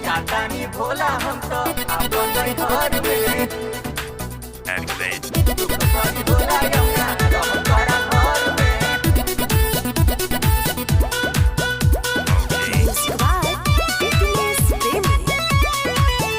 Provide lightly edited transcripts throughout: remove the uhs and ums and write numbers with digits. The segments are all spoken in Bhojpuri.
जातानी भोला हम तो अपन घर में Activate. भोला यमुना रहत तोरा घर में Okay. Subscribe BTS Family.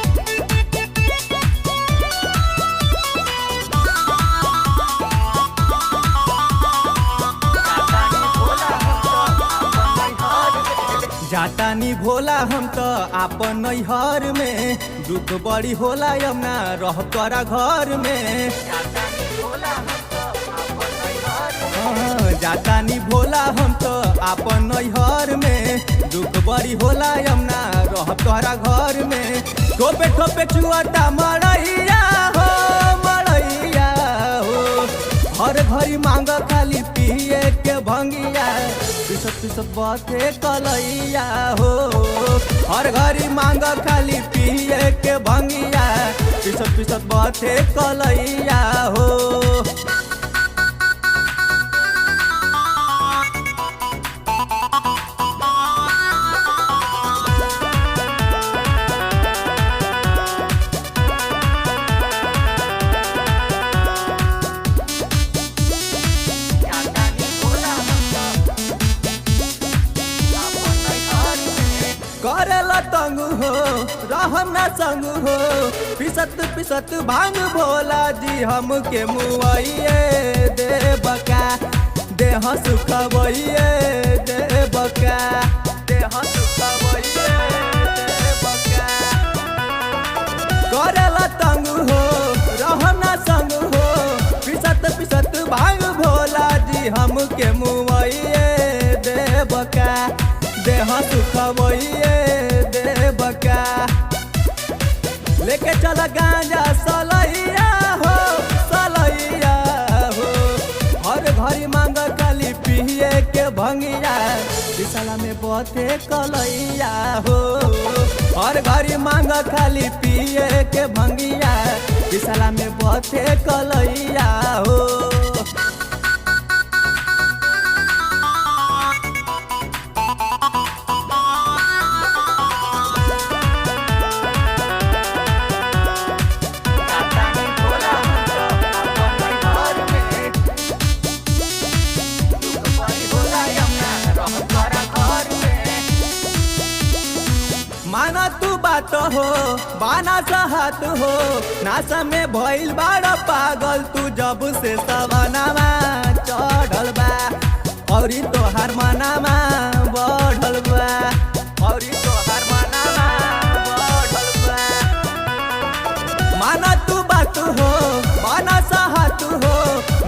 जातानी भोला हम तो अपन घर में दुख बड़ी होला यमुना रह तोरा घर में जातानी भोला हम तो अपन घर में दुख बड़ी होला यमुना रह तोरा घर में ठोपे ठोपे चुआता मरैया हो हर घड़ी मांग खाली पिए के भंगिया पिसत पिसत बाते कलैया हो हर घड़ी मांग खाली पिए के भंगिया पिसत पिसत बाते कलैया हो करेला तंग हो रहम ना संग हो पिसत पिसत भांग भोला जी हमके मुआइए दे बका देह सुखबइए दे बका देह सुखबइए दे बका करेला तंग हो रहम ना संग हो पिसत पिसत भांग भोला जी हमके मुआइए दे बका देह सुखबइए दे बका लेके चल गांजा सलैया हो हर घड़ी मांग खाली पिए के भंगिया विशाला में बथे कलैया हो हर घड़ी मांग खाली पिए के भंगिया विशाला में बथे कलैया हो माना तू बात हो बाना सहत हो नासा में भइल बाड़ा पागल तू जब से सवनामा चढ़ल बा औरी तोहार मनामा बढ़ल बा औरी तोहार मनामा बढ़ल बा माना तू बात हो बाना सहत हो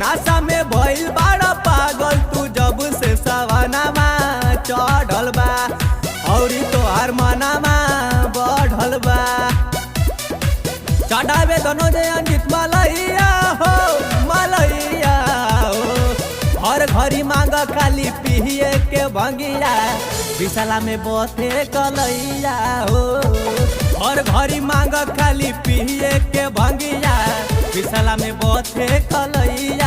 नासा में भइल बाड़ा पागल तू जब से सवनामा चढ़ल बा औरी तोहार मनामा बढ़ल बा चढ़ावे दोनों जे अंकित मलैया हो हर घड़ी मांग खाली पिए के भंगिया विशाला में बथे कलैया हो हर घड़ी मांग खाली पिए के भंगिया विशाला में बथे कलैया